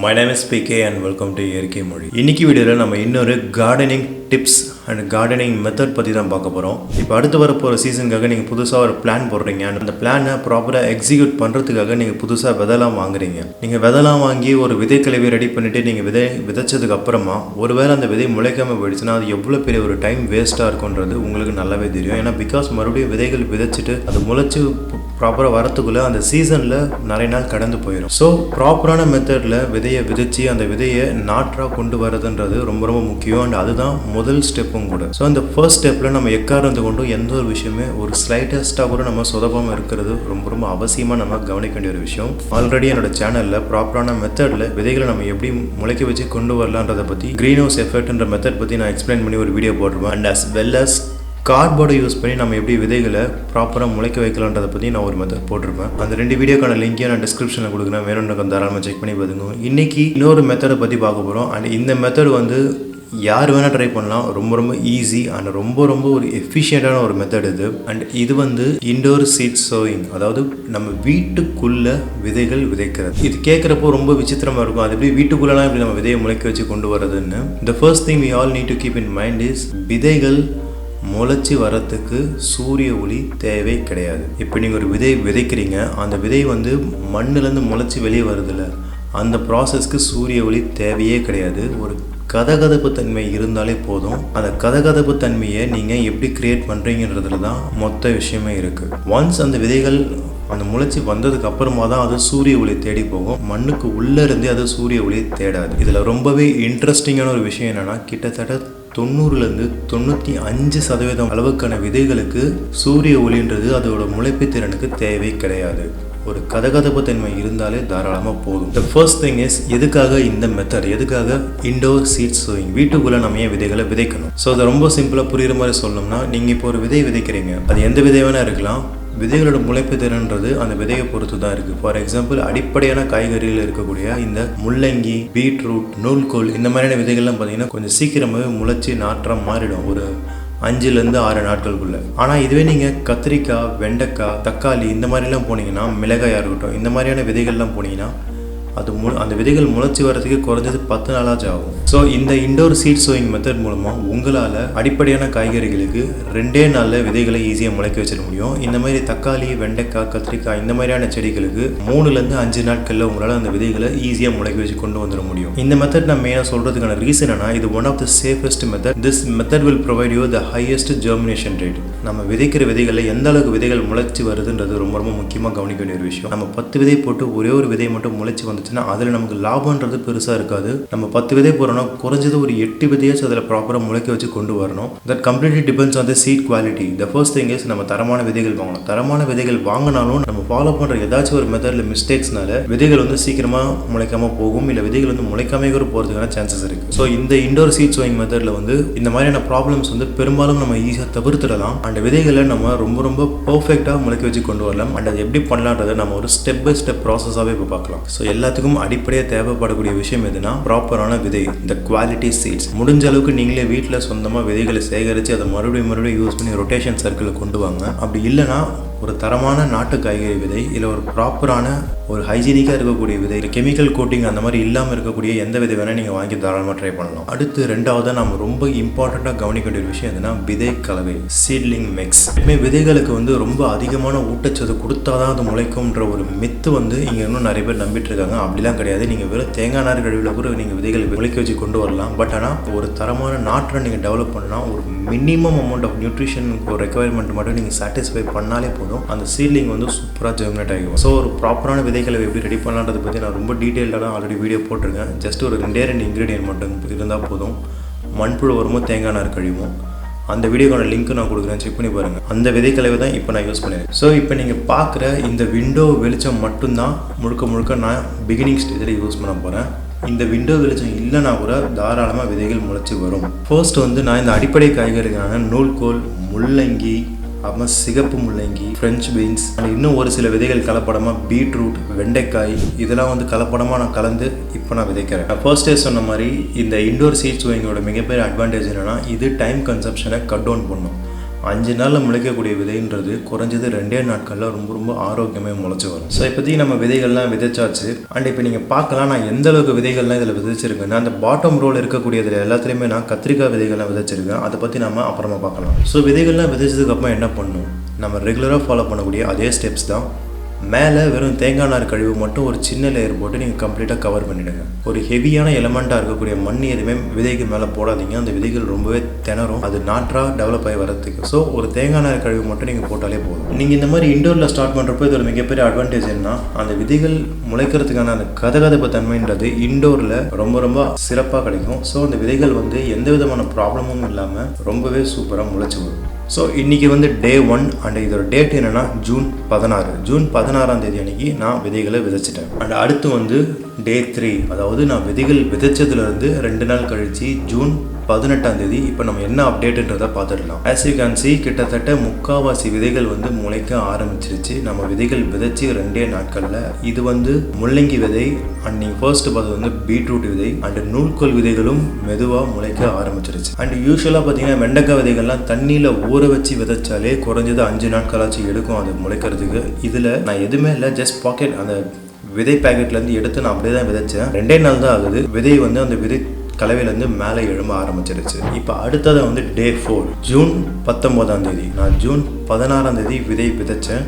My name is PK and welcome to இயற்கை மொழி. இன்னைக்கு வீடியோவில் நம்ம இன்னொரு gardening tips and gardening method பற்றி தான் பார்க்க போகிறோம். இப்போ அடுத்து வரப்போகிற சீசனுக்காக நீங்கள் புதுசாக ஒரு பிளான் போடுறீங்க. அந்த பிளானை ப்ராப்பராக எக்ஸிக்யூட் பண்ணுறதுக்காக நீங்கள் புதுசாக விதைலாம் வாங்குறீங்க. நீங்கள் விதைலாம் வாங்கி ஒரு விதை கலவையை ரெடி பண்ணிவிட்டு நீங்கள் விதைச்சதுக்கு அப்புறமா ஒருவேளை அந்த விதை முளைக்காமல் போயிடுச்சுன்னா அது எவ்வளோ பெரிய ஒரு டைம் வேஸ்ட்டாக இருக்குன்றது உங்களுக்கு நல்லாவே தெரியும். ஏன்னா பிகாஸ் மறுபடியும் விதைகள் விதைச்சிட்டு அது முளைச்சி ப்ராப்பராக வரத்துக்குள்ளே அந்த சீசனில் நிறைய நாள் கடந்து போயிடும். ஸோ ப்ராப்பரான மெத்தடில் விதையை விதைச்சி அந்த விதையை நாற்றாக கொண்டு வரதுன்றது ரொம்ப ரொம்ப முக்கியம். அண்ட் அதுதான் முதல் ஸ்டெப்பும் கூட. ஸோ அந்த ஃபர்ஸ்ட் ஸ்டெப்பில் நம்ம எக்காரணத்தை கொண்டும் எந்த ஒரு விஷயமே ஒரு ஸ்லைட்டஸ்ட்டாக கூட நம்ம சொதப்பாமல் இருக்கிறது ரொம்ப ரொம்ப அவசியமாக நம்ம கவனிக்க வேண்டிய ஒரு விஷயம். ஆல்ரெடி என்னோட சேனலில் ப்ராப்பரான மெத்தடில் விதைகளை நம்ம எப்படி முளைக்க வச்சு கொண்டு வரலான்றதை பற்றி க்ரீன் ஹவுஸ் எஃபெக்ட்ன்ற மெத்தட் பற்றி நான் எக்ஸ்பிளைன் பண்ணி ஒரு வீடியோ போட்டிருப்பேன். அண்ட் அஸ் வெல் அஸ் கார்ட்போர்டை யூஸ் பண்ணி நம்ம எப்படி விதைகளை ப்ராப்பராக முளைக்க வைக்கலான்றதை பற்றி நான் ஒரு மெத்தட் போட்டிருப்பேன். அந்த 2 வீடியோக்கான லிங்கையும் நான் டிஸ்கிரிப்ஷனில் கொடுக்குறேன். வேணும்னு தாராளமாக செக் பண்ணி பார்த்துங்க. இன்றைக்கி இன்னொரு மெத்தடை பற்றி பார்க்க போகிறோம். அண்ட் இந்த மெத்தட் வந்து யார் வேணால் ட்ரை பண்ணலாம். ரொம்ப ரொம்ப ஈஸி அண்ட் ரொம்ப ரொம்ப ஒரு எஃபிஷியண்டான ஒரு மெத்தட் இது. அண்ட் இது வந்து இன்டோர் சீட் சோயிங், அதாவது நம்ம வீட்டுக்குள்ளே விதைகள் விதைக்கிறது. இது கேட்குறப்போ ரொம்ப விசித்திரமாக இருக்கும். அது எப்படி வீட்டுக்குள்ளெலாம் எப்படி நம்ம விதையை முளைக்க வச்சு கொண்டு வரதுன்னு. The first thing we all need to keep in mind is விதைகள் முளைச்சி வரத்துக்கு சூரிய ஒளி தேவை கிடையாது. இப்போ நீங்கள் ஒரு விதை விதைக்கிறீங்க, அந்த விதை வந்து மண்ணிலேருந்து முளைச்சி வெளியே வருதில்ல, அந்த ப்ராசஸ்க்கு சூரிய ஒளி தேவையே கிடையாது. ஒரு கதகதப்பு தன்மை இருந்தாலே போதும். அந்த கதகதப்பு தன்மையை நீங்கள் எப்படி கிரியேட் பண்ணுறீங்கன்றதுல தான் மொத்த விஷயமே இருக்குது. ஒன்ஸ் அந்த விதைகள் அந்த முளைச்சி வந்ததுக்கு அப்புறமா தான் அது சூரிய ஒளி தேடி போகும். மண்ணுக்கு உள்ளே இருந்தே அது சூரிய ஒளி தேடாது. இதில் ரொம்பவே இன்ட்ரெஸ்டிங்கான ஒரு விஷயம் என்னென்னா, கிட்டத்தட்ட 90லேருந்து 95% அளவுக்கான விதைகளுக்கு சூரிய ஒளின்றது அதோட முளைப்பு திறனுக்கு தேவை கிடையாது. ஒரு கதகதப்பு தன்மை இருந்தாலே தாராளமாக போதும். த ஃபர்ஸ்ட் திங் இஸ், எதுக்காக இந்த மெத்தட், எதுக்காக இன்டோர் சீட் சோயிங், வீட்டுக்குள்ளே நம்ம ஏன் விதைகளை விதைக்கணும்? ஸோ அதை ரொம்ப சிம்பிளாக புரியுற மாதிரி சொல்லணும்னா, நீங்கள் இப்போ ஒரு விதை விதைக்கிறீங்க, அது எந்த விதை வேணால் இருக்கலாம். விதைகளோட முளைப்பு திறன்றது அந்த விதையை பொறுத்து தான் இருக்குது. ஃபார் எக்ஸாம்பிள், அடிப்படையான காய்கறியில் இருக்கக்கூடிய இந்த முள்ளங்கி, பீட்ரூட், நூல்கோல், இந்த மாதிரியான விதைகள்லாம் பார்த்தீங்கன்னா கொஞ்சம் சீக்கிரமாகவே முளைச்சி நாற்றம் மாறிடும், ஒரு 5லேருந்து 6 நாட்களுக்குள்ள. ஆனால் இதுவே நீங்கள் கத்திரிக்காய், வெண்டைக்காய், தக்காளி இந்த மாதிரிலாம் போனீங்கன்னா, மிளகாயாக இருக்கட்டும், இந்த மாதிரியான விதைகள்லாம் போனீங்கன்னா அது அந்த விதைகள் முளைச்சி வரதுக்கு குறைஞ்சது 10 நாளாச்சும் ஆகும். ஸோ இந்த இன்டோர் சீட் சோயிங் மெத்தட் மூலமாக உங்களால் அடிப்படையான காய்கறிகளுக்கு 2 நாளில் விதைகளை ஈஸியாக முளைக்க வச்சிட முடியும். இந்த மாதிரி தக்காளி, வெண்டைக்காய், கத்திரிக்காய் இந்த மாதிரியான செடிகளுக்கு 3லேருந்து 5 நாட்களில் உங்களால் அந்த விதைகளை ஈஸியாக முளைக்க வச்சு கொண்டு வந்துட முடியும். இந்த மெத்தட் நான் மெயினாக சொல்கிறதுக்கான ரீசன் என்னன்னா, இது one of the safest method. This method will provide you the highest germination rate. நம்ம விதைக்கிற விதைகளில் எந்த அளவுக்கு விதைகள் முளைச்சி வருதுன்றது ரொம்ப ரொம்ப முக்கியமாக கவனிக்க வேண்டிய ஒரு விஷயம். நம்ம 10 விதை போட்டு ஒரே ஒரு விதை மட்டும் முளைச்சி வந்து அதில் நமக்கு லாபம்ன்றது பெருசாக இருக்காது. நம்ம 10 விதை போகிறோம்னா குறைஞ்சது ஒரு 8 விதையாச்சும் அதில் ப்ராப்பராக முளைக்க வச்சு கொண்டு வரணும். That completely depends on the seed quality. The first thing is, நம்ம தரமான விதைகள் வாங்கணும். தரமான விதைகள் வாங்கினாலும் நம்ம ஃபாலோ பண்ணுற ஏதாச்சும் ஒரு மெத்தடில் மிஸ்டேக்ஸ்னால விதைகள் வந்து சீக்கிரமாக முளைக்காமல் போகும், இல்லை விதைகள் வந்து முளைக்காமே கூட போகிறதுக்கான சான்சஸ் இருக்குது. ஸோ இந்த இன்டோர் சீட் சோயிங் மெத்தடில் வந்து இந்த மாதிரியான ப்ராப்ளம்ஸ் வந்து பெரும்பாலும் நம்ம ஈஸியாக தவிர்த்துடலாம். அந்த விதைகளை நம்ம ரொம்ப ரொம்ப பர்ஃபெக்டாக முளைக்க வச்சு கொண்டு வரலாம். அண்ட் அது எப்படி பண்ணலான்றதை நம்ம ஒரு ஸ்டெப் பை ஸ்டெப் ப்ராசஸாகவே இப்போ பார்க்கலாம். ஸோ எல்லாத்துக்கும் அடிப்படையாக தேவைப்படக்கூடிய விஷயம் எதுனா ப்ராப்பரான விதை, இந்த குவாலிட்டி சீட்ஸ். முடிஞ்ச அளவுக்கு நீங்களே வீட்டில் சொந்தமாக விதைகளை சேகரித்து அதை மறுபடியும் யூஸ் பண்ணி ரொட்டேஷன் சர்க்கிளில் கொண்டு வாங்க. அப்படி இல்லைனா ஒரு தரமான நாட்டு காய்கறி விதை, இல்லை ஒரு ப்ராப்பரான ஒரு ஹைஜீனிக்காக இருக்கக்கூடிய விதை, கெமிக்கல் கோட்டிங் அந்த மாதிரி இல்லாமல் இருக்கக்கூடிய எந்த விதை வேணால் நீங்கள் வாங்கி தாராளமாக ட்ரை பண்ணலாம். அடுத்து 2வது நம்ம ரொம்ப இம்பார்ட்டண்ட்டாக கவனிக்க வேண்டிய விஷயம் எதுனா விதை கலவை, சீட்லிங் மிக்ஸ். விதைகளுக்கு வந்து ரொம்ப அதிகமான ஊட்டச்சத்து கொடுத்தா தான் அது முளைக்கும்ன்ற ஒரு மித்து வந்து இங்கே இன்னும் நிறைய பேர் நம்பிட்டு இருக்காங்க. அப்படிலாம் கிடையாது. நீங்கள் வெறும் தேங்காய் நார் கழிவில் கூட நீங்கள் விதைகளை முளைக்க வச்சு கொண்டு வரலாம். பட் ஆனால் ஒரு தரமான நாற்றை நீங்கள் டெவலப் பண்ணால் ஒரு மினிமம் அமௌண்ட் ஆஃப் நியூட்ரிஷன் ஒரு ரெக்குவயர்மெண்ட் மட்டும் நீங்கள் சாட்டிஸ்ஃபை பண்ணாலே போதும், அந்த சீட்லிங் வந்து சூப்பராக ஜெர்மினேட் ஆகிடும். ஸோ ஒரு ப்ராப்பரான விதைகளை எப்படி ரெடி பண்ணலான்றதை பற்றி நான் ரொம்ப டீட்டெயில்டாக ஆல்ரெடி வீடியோ போட்டிருக்கேன். ஜஸ்ட் ஒரு 2 இன்க்ரீடியன்ட் மட்டும் இருந்தால் போதும். மண்புழு வரும்போது தேங்காய் நார் கழிவும். அந்த வீடியோக்கான லிங்க் நான் கொடுக்குறேன், செக் பண்ணி பாருங்கள். அந்த விதைக்கலவை தான் இப்போ நான் யூஸ் பண்ணியிருக்கேன். ஸோ இப்போ நீங்கள் பார்க்குற இந்த விண்டோ வெளிச்சம் மட்டும்தான் முழுக்க நான் பிகினிங் ஸ்டேஜில் யூஸ் பண்ண போகிறேன். இந்த விண்டோ வெளிச்சம் இல்லைனா கூட தாராளமாக விதைகள் முளைச்சி வரும். ஃபர்ஸ்ட் வந்து நான் இந்த அடிப்படை காய்கறிகளான நூல்கோல், முள்ளங்கி, அப்புறமா சிகப்பு முள்ளங்கி, ஃப்ரெஞ்ச் பீன்ஸ், இன்னும் ஒரு சில விதைகள் கலப்படமாக பீட்ரூட், வெண்டைக்காய் இதெல்லாம் வந்து கலப்படமாக நான் கலந்து இப்போ நான் விதைக்கிறேன். நான் ஃபர்ஸ்டே சொன்ன மாதிரி இந்த இன்டோர் சீட் சோயிங்கோட மிகப்பெரிய அட்வான்டேஜ் என்னென்னா, இது டைம் கன்சப்ஷனை கட் டவுன் பண்ணும். 5 நாளில் முளைக்கக்கூடிய விதைன்றது குறைஞ்சது 2 நாட்களில் ரொம்ப ஆரோக்கியமாக முளைச்சி வரும். ஸோ இப்போதைக்கு நம்ம விதைகள்லாம் விதைச்சாச்சு. அண்ட் இப்போ நீங்கள் பார்க்கலாம் நான் எந்த அளவுக்கு விதைகள்லாம் இதில் விதைச்சிருக்கேன்னா அந்த பாட்டம் ரோல் இருக்கக்கூடியதில் எல்லாத்துலேயுமே நான் கத்திரிக்காய் விதைகள்லாம் விதைச்சிருக்கேன். அதை பற்றி நம்ம அப்புறமா பார்க்கலாம். ஸோ விதைகள்லாம் விதைச்சதுக்கப்புறம் என்ன பண்ணணும், நம்ம ரெகுலராக ஃபாலோ பண்ணக்கூடிய அதே ஸ்டெப்ஸ் தான். மேலே வெறும் தேங்காய் நார் கழிவு மட்டும் ஒரு சின்ன லேயர் போட்டு நீங்கள் கம்ப்ளீட்டாக கவர் பண்ணிவிடுங்க. ஒரு ஹெவியான எலமெண்ட்டாக இருக்கக்கூடிய மண் எதுவுமே விதைக்கு மேலே போடாதீங்க. அந்த விதைகள் ரொம்பவே திணறும், அது நாற்றாக டெவலப் ஆகி வரதுக்கு. ஸோ ஒரு தேங்காய் நார் கழிவு மட்டும் நீங்கள் போட்டாலே போதும். நீங்கள் இந்த மாதிரி இண்டோரில் ஸ்டார்ட் பண்ணுறப்போ இது ஒரு மிகப்பெரிய அட்வான்டேஜ் என்ன, அந்த விதைகள் முளைக்கிறதுக்கான அந்த கதகதப்பு தன்மைன்றது இண்டோரில் ரொம்ப சிறப்பாக கிடைக்கும். ஸோ அந்த விதைகள் எந்த விதமான ப்ராப்ளமும் இல்லாமல் ரொம்பவே சூப்பராக முளைச்சி வரும். ஸோ இன்றைக்கி டே 1 அண்ட் இதோட டேட் என்னென்னா ஜூன் 16ஆம் தேதி அன்றைக்கி நான் விதைகளை விதைச்சிட்டேன். அண்ட் அடுத்து டே 3, அதாவது நான் விதைகள் விதைச்சதுலேருந்து 2 நாள் கழித்து ஜூன் 18ஆம் தேதி இப்போ நம்ம என்ன அப்டேட்டுன்றதை பார்த்துடலாம். ஆஸ் யூ கேன் சி கிட்டத்தட்ட முக்கால்வாசி விதைகள் முளைக்க ஆரம்பிச்சிருச்சு. நம்ம விதைகள் விதைச்சி 2 நாட்களில் இது முள்ளங்கி விதை அண்ட் நீங்கள் ஃபர்ஸ்ட் பார்த்தது பீட்ரூட் விதை அண்ட் நூல்கோல் விதைகளும் மெதுவாக முளைக்க ஆரம்பிச்சிருச்சு. அண்ட் யூஸ்வலாக பார்த்தீங்கன்னா வெண்டைக்காய் விதைகள்லாம் தண்ணியில் ஊற வச்சு விதைச்சாலே குறைஞ்சது 5 நாட்களாச்சும் எடுக்கும் அது முளைக்கிறதுக்கு. இதில் நான் எதுவுமே இல்லை, ஜஸ்ட் பாக்கெட் அந்த விதை பேக்கெட்லேருந்து எடுத்து நான் அப்படியே தான் விதைச்சேன். 2 நாள் தான் ஆகுது. விதை அந்த விதை கலவையிலேருந்து மேலே எழும்ப ஆரம்பிச்சிருச்சு. இப்போ அடுத்தது டே 4 ஜூன் 19ஆம் தேதி. நான் ஜூன் 16ஆம் தேதி விதை விதைச்சேன்.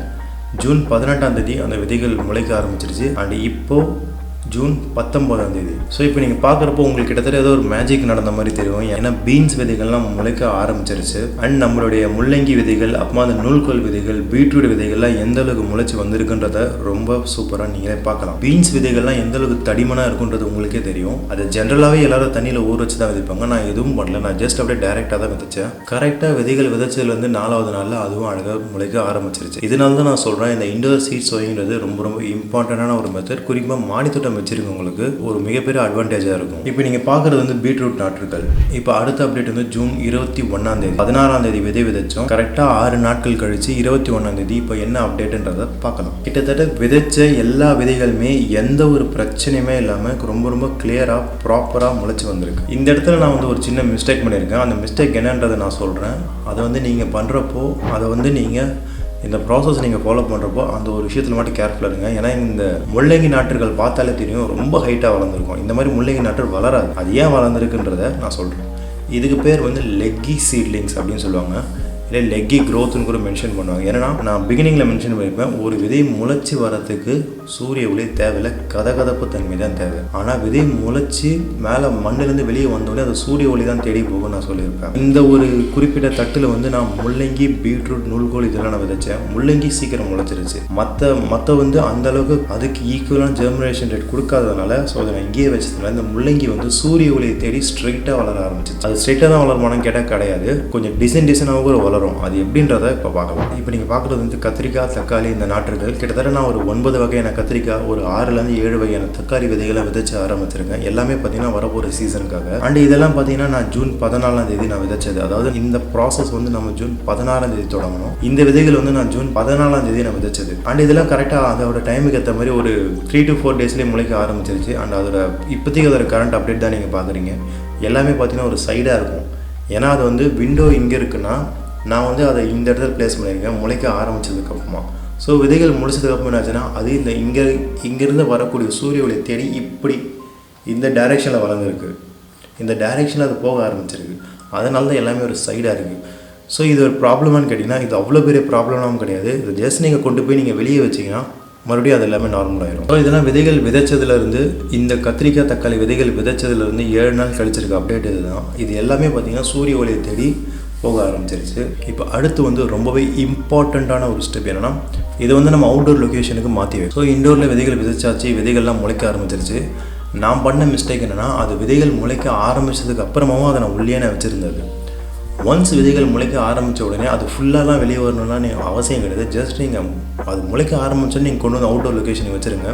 ஜூன் 18ஆம் தேதி அந்த விதைகள் முளைக்க ஆரம்பிச்சிருச்சு. அண்ட் இப்போது ஜூன் 19ஆம் தேதி. ஸோ இப்போ நீங்கள் பார்க்குறப்போ உங்களுக்கு கிட்டத்தட்ட ஏதோ ஒரு மேஜிக் நடந்த மாதிரி தெரியும். ஏன்னா பீன்ஸ் விதைகள்லாம் முளைக்க ஆரம்பிச்சிருச்சு. அண்ட் நம்மளுடைய முள்ளங்கி விதைகள், அப்புறமா அந்த நூல்கோல் விதைகள், பீட்ரூட் விதைகள்லாம் எந்த அளவுக்கு முளைச்சி வந்திருக்குன்றத ரொம்ப சூப்பராக நீங்களே பார்க்கலாம். பீன்ஸ் விதைகள்லாம் எந்த அளவுக்கு தடிமனாக இருக்குன்றது உங்களுக்கே தெரியும். அது ஜென்ரலாகவே எல்லாரும் தண்ணியில் ஊற வச்சு தான் விதைப்பாங்க. நான் எதுவும் பண்ணல, நான் ஜஸ்ட் அப்படியே டைரெக்டாக தான் விதைச்சேன். கரெக்டாக விதைகள் விதைச்சதுலேருந்து 4வது நாளில் அதுவும் அழகாக முளைக்க ஆரம்பிச்சிருச்சு. இதனால தான் நான் சொல்கிறேன், இந்த இண்டோர் சீட் சோயிங்கிறது ரொம்ப இம்பார்ட்டண்டான ஒரு மெத்தட். குறிப்பாக மாடித்தோட்டம் வச்சிருக்கவங்களுக்கு ஒரு மிகப்பெரிய அட்வான்டேஜாக இருக்கும். இப்போ நீங்கள் பார்க்குறது பீட்ரூட் நாற்றுகள். இப்போ அடுத்த அப்டேட் ஜூன் 21ஆம் தேதி. 16ஆம் தேதி விதை விதைச்சோம். கரெக்டாக 6 நாட்கள் கழிச்சு 21ஆம் தேதி இப்போ என்ன அப்டேட்டுன்றதை பார்க்கலாம். கிட்டத்தட்ட விதைச்ச எல்லா விதைகளுமே எந்த ஒரு பிரச்சனையுமே இல்லாமல் ரொம்ப கிளியராக ப்ராப்பராக முளைச்சி வந்திருக்கு. இந்த இடத்துல நான் ஒரு சின்ன மிஸ்டேக் பண்ணியிருக்கேன். அந்த மிஸ்டேக் என்னன்றதை நான் சொல்கிறேன். அதை நீங்கள் பண்ணுறப்போ அதை நீங்கள் இந்த ப்ராசஸ் நீங்கள் ஃபாலோ பண்ணுறப்போ அந்த ஒரு விஷயத்தில் மட்டும் கேர்ஃபுல்லாக இருங்க. ஏன்னா இந்த முள்ளங்கி நாற்றுகள் பார்த்தாலே தெரியும் ரொம்ப ஹைட்டாக வளர்ந்துருக்கும். இந்த மாதிரி முள்ளங்கி நாற்று வளராது. அது ஏன் வளர்ந்துருக்குன்றதை நான் சொல்கிறேன். இதுக்கு பேர் லெக்கி சீட்லிங்ஸ் அப்படின்னு சொல்லுவாங்க, இல்லை லெக்கி க்ரோத்துன்னு கூட மென்ஷன் பண்ணுவாங்க. ஏன்னா நான் பிகினிங்கில் மென்ஷன் பண்ணியிருப்பேன், ஒரு விதை முளைச்சி வரத்துக்கு சூரிய ஒளி தேவையில்லை, கதகதப்பு தன்மை தான் தேவை. ஆனால் விதை முளைச்சி மேலே மண்ணிலேருந்து வெளியே வந்தோடனே அது சூரிய ஒளி தான் தேடி போகும் நான் சொல்லியிருப்பேன். இந்த ஒரு குறிப்பிட்ட தட்டில் நான் முள்ளங்கி, பீட்ரூட், நூல்கோல் இதெல்லாம் நான் விதைச்சேன். முள்ளங்கி சீக்கிரம் முளைச்சிருச்சு. மற்ற அந்த அளவுக்கு அதுக்கு ஈக்குவலான ஜெர்மினேஷன் ரேட் கொடுக்காததுனால ஸோ அதை நான் இங்கேயே வச்சதுனால இந்த முள்ளங்கி சூரிய ஒளியை தேடி ஸ்ட்ரைட்டாக வளர ஆரம்பிச்சிச்சு. அது ஸ்ட்ரைட்டாக தான் வளருமானு கேட்டால் கிடையாது, கொஞ்சம் டிசைனாக கூட வளரும். அது எப்படின்றத இப்போ பார்க்கலாம். இப்போ நீங்கள் பார்க்குறது கத்திரிக்காய், தக்காளி இந்த நாற்றுகள். கிட்டத்தட்ட நான் ஒரு 9 வகையான கத்திரிக்காய், ஒரு 6லேருந்து 7 வகையான தக்காளி விதைகளை விதைச்சு ஆரம்பிச்சிருக்கேன். எல்லாமே பார்த்தீங்கன்னா வரப்போகிற சீசனுக்காக. அண்ட் இதெல்லாம் பார்த்தீங்கன்னா நான் ஜூன் 14ஆம் தேதி நான் விதைச்சது. அதாவது இந்த ப்ராசஸ் நம்ம ஜூன் 16ஆம் தேதி தொடங்கணும். இந்த விதைகள் நான் ஜூன் 14ஆம் தேதி நான் விதைச்சது. அண்ட் இதெல்லாம் கரெக்டாக அதோட டைமுக்கு ஏற்ற மாதிரி ஒரு 3 to 4 டேஸ்லேயே முளைக்க ஆரம்பிச்சிருச்சு. அண்ட் அதோட இப்போதைக்கு அதோட கரண்ட் அப்டேட் தான் நீங்கள் பார்க்குறீங்க. எல்லாமே பார்த்தீங்கன்னா ஒரு சைடாக இருக்கும். ஏன்னா அது விண்டோ இங்கே இருக்குன்னா நான் அதை இந்த இடத்துல ப்ளேஸ் பண்ணியிருக்கேன் முளைக்க ஆரம்பித்ததுக்கப்புறமா. ஸோ விதைகள் முடிச்சதுக்கப்புறம் என்ன ஆச்சுன்னா அது இங்கேருந்து வரக்கூடிய சூரிய ஒளியை தேடி இப்படி இந்த டைரெக்ஷனில் வளர்ந்துருக்கு. இந்த டைரெக்ஷனில் அது போக ஆரம்பிச்சிருக்கு. அதனால தான் எல்லாமே ஒரு சைடாக இருக்குது. ஸோ இது ஒரு ப்ராப்ளமானு கேட்டிங்கன்னா இது அவ்வளோ பெரிய ப்ராப்ளமும் கிடையாது. இது ஜஸ்ட் நீங்கள் கொண்டு போய் நீங்கள் வெளியே வச்சிங்கன்னா மறுபடியும் அது எல்லாமே நார்மல் ஆயிரும். ஸோ இதெல்லாம் விதைகள் விதைச்சதுலேருந்து இந்த கத்திரிக்காய், தக்காளி விதைகள் விதைச்சதுலேருந்து 7 நாள் கழிச்சிருக்க அப்டேட் இதுதான். இது எல்லாமே பார்த்திங்கன்னா சூரிய ஒளியை தேடி போக ஆரம்பிச்சிருச்சு. இப்போ அடுத்து ரொம்பவே இம்பார்ட்டண்ட்டான ஒரு ஸ்டெப் என்னென்னா இதை நம்ம அவுட்டோர் லொக்கேஷனுக்கு மாற்றி வைக்கும். ஸோ இண்டோரில் விதைகள் விதைச்சாச்சு, விதைகள்லாம் முளைக்க ஆரம்பிச்சிருச்சு. நான் பண்ண மிஸ்டேக் என்னென்னா அது விதைகள் முளைக்க ஆரம்பித்ததுக்கு அப்புறமாவும் அதை நான் உள்ளே வச்சுருந்தது. ஒன்ஸ் விதைகள் முளைக்க ஆரம்பித்த உடனே அது ஃபுல்லாலாம் வெளியே வரணும்னா நீங்கள் அவசியம் கிடையாது. ஜஸ்ட் நீங்கள் அது முளைக்க ஆரம்பிச்சோன்னு நீங்கள் கொண்டு அவுட்டோர் லொக்கேஷனுக்கு வச்சுருங்க.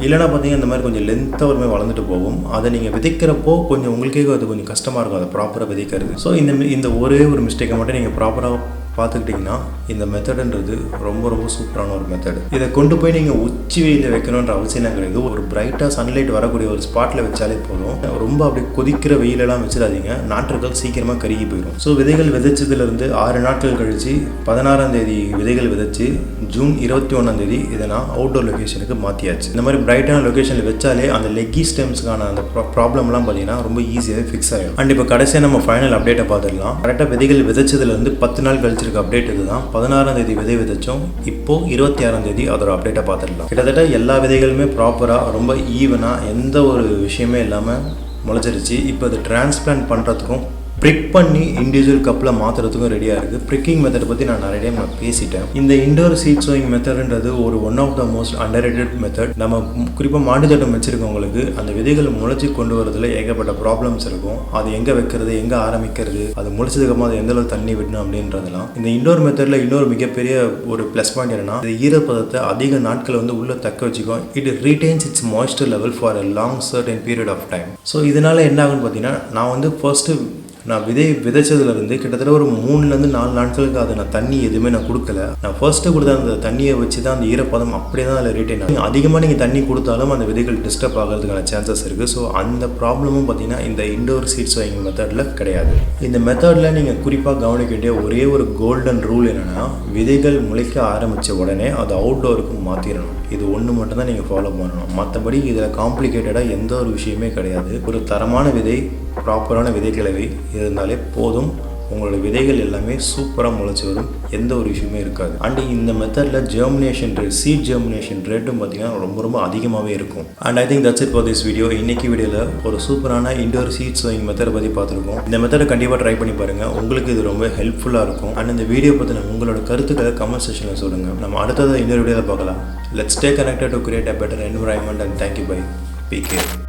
இல்லைனா பார்த்தீங்கன்னா இந்த மாதிரி கொஞ்சம் லென்த்தாக ஒரு மாதிரி வளர்ந்துட்டு போகும். அதை நீங்கள் விதைக்கிறப்போ கொஞ்சம் உங்களுக்கே அது கொஞ்சம் கஷ்டமாக இருக்கும் அதை ப்ராப்பராக விதைக்கிறது. ஸோ இந்த ஒரே ஒரு மிஸ்டேக்கை மட்டும் நீங்கள் ப்ராப்பராக பார்த்துக்கிட்டிங்கன்னா இந்த மெத்தடுன்றது ரொம்ப ரொம்ப சூப்பரான ஒரு மெத்தட். இதை கொண்டு போய் நீங்கள் உச்சி வெயிலில் வைக்கணுன்ற அவசியம் கிடையாது. ஒரு பிரைட்டாக சன்லைட் வரக்கூடிய ஒரு ஸ்பாட்டில் வச்சாலே போதும். ரொம்ப அப்படி கொதிக்கிற வெயிலெல்லாம் வச்சிடாதீங்க, நாற்றுகள் சீக்கிரமாக கருகி போயிடும். ஸோ விதைகள் விதைச்சதுலேருந்து 6 நாட்கள் கழித்து 16ஆம் தேதி விதைகள் விதைச்சு ஜூன் 21ஆம் தேதி இதை நான் அவுட்டோர் லொக்கேஷனுக்கு மாற்றியாச்சு. இந்த மாதிரி பிரைட்டான லொக்கேஷனில் வச்சாலே அந்த லெக்கி ஸ்டெம்ஸ்க்கான அந்த ப்ராப்ளம்லாம் பார்த்தீங்கன்னா ரொம்ப ஈஸியாகவே ஃபிக்ஸ் ஆகிடும். அண்ட் இப்போ கடைசியாக நம்ம ஃபைனல் அப்டேட்டை பார்த்துடலாம். கரெக்டாக விதைகள் விதைச்சதுலேருந்து 10 நாள் கழிச்சிருக்க அப்டேட் இதுதான். 16ஆம் தேதி விதை விதைச்சோம், இப்போது 26ஆம் தேதி அதோட அப்டேட்டை பார்த்துடலாம். கிட்டத்தட்ட எல்லா விதைகளுமே ப்ராப்பராக ரொம்ப ஈவனாக எந்த ஒரு விஷயமே இல்லாமல் முளைச்சிருச்சு. இப்போ அது டிரான்ஸ்பிளான்ட் பண்ணுறதுக்கும் ப்ரிக் பண்ணி இண்டிவிஜுவல் கப்பில் மாற்றுறதுக்கும் ரெடியாக இருக்குது. ப்ரிக்கிங் மெத்தட் பற்றி நான் நிறைய டைம் பேசிட்டேன். இந்த இண்டோர் சீட் சோயிங் மெத்தட்ன்றது ஒரு one of the most underrated method. நம்ம குறிப்பாக மாடித்தோட்டம் வச்சுருக்கவங்களுக்கு அந்த விதைகள் முளைச்சி கொண்டு வரதுல ஏகப்பட்ட ப்ராப்ளம்ஸ் இருக்கும். அது எங்கே வைக்கிறது, எங்கே ஆரம்பிக்கிறது, அது முளைச்சதுக்கப்புறம் அது எந்த அளவு தண்ணி விடணும் அப்படின்றதெல்லாம். இந்த இண்டோர் மெத்தடில் இன்னொரு மிகப்பெரிய ஒரு ப்ளஸ் பாயிண்ட் என்னன்னா, இது ஈரப்பதத்தை அதிக நாட்கள் உள்ளே தக்க வச்சுக்கும். It retains its moisture level for a long certain period of time. So இதனால் என்ன ஆகுன்னு பார்த்தீங்கன்னா, நான் ஃபர்ஸ்ட்டு நான் விதைச்சதுலேருந்து கிட்டத்தட்ட ஒரு 3லேருந்து 4 நாட்களுக்கு அதை நான் தண்ணி எதுவுமே நான் கொடுக்கல. நான் ஃபர்ஸ்ட்டு கொடுத்த அந்த தண்ணியை வச்சு தான் அந்த ஈரப்பதம் அப்படியே தான் அதில் ரீட்டைன் ஆகும். அதிகமாக நீங்கள் தண்ணி கொடுத்தாலும் அந்த விதைகள் டிஸ்டர்ப் ஆகிறதுக்கான சான்சஸ் இருக்குது. ஸோ அந்த ப்ராப்ளமும் பார்த்தீங்கன்னா இந்த இண்டோர் சீட் சோயிங் மெத்தடில் கிடையாது. இந்த மெத்தடில் நீங்கள் குறிப்பாக கவனிக்க வேண்டிய ஒரே ஒரு கோல்டன் ரூல் என்னென்னா, விதைகள் முளைக்க ஆரம்பித்த உடனே அது அவுட்டோருக்கு மாற்றிடணும். இது ஒன்று மட்டும் தான் நீங்கள் ஃபாலோ பண்ணணும். மற்றபடி இதில் காம்ப்ளிகேட்டடாக எந்த ஒரு விஷயமே கிடையாது. ஒரு தரமான விதை, ப்ராப்பரான விதைக்கிழவை இருந்தாலே போதும். உங்களோட விதைகள் எல்லாமே சூப்பராக முளைச்சி வரும், எந்த ஒரு விஷயமே இருக்காது. அண்ட் இந்த மெத்தடில் ஜெர்மினேஷன் ரேட், சீட் ஜெர்மினேஷன் ரேட்டும் பார்த்தீங்கன்னா ரொம்ப அதிகமாகவே இருக்கும். And I think that's it for this video. இன்னைக்கு வீடியோவில் ஒரு சூப்பரான இண்டோர் சீட் சோயிங் மெத்தடை பற்றி பார்த்துருக்கோம். இந்த மெத்தடை கண்டிப்பாக ட்ரை பண்ணி பாருங்கள், உங்களுக்கு இது ரொம்ப ஹெல்ப்ஃபுல்லாக இருக்கும். அண்ட் இந்த வீடியோ பற்றின உங்களோட கருத்துக்களை கமெண்ட் செக்ஷனில் சொல்லுங்கள். நம்ம அடுத்தது இன்னொரு வீடியோவில் பார்க்கலாம். Let's stay connected to create a better environment. And thank you. Bye. Be care.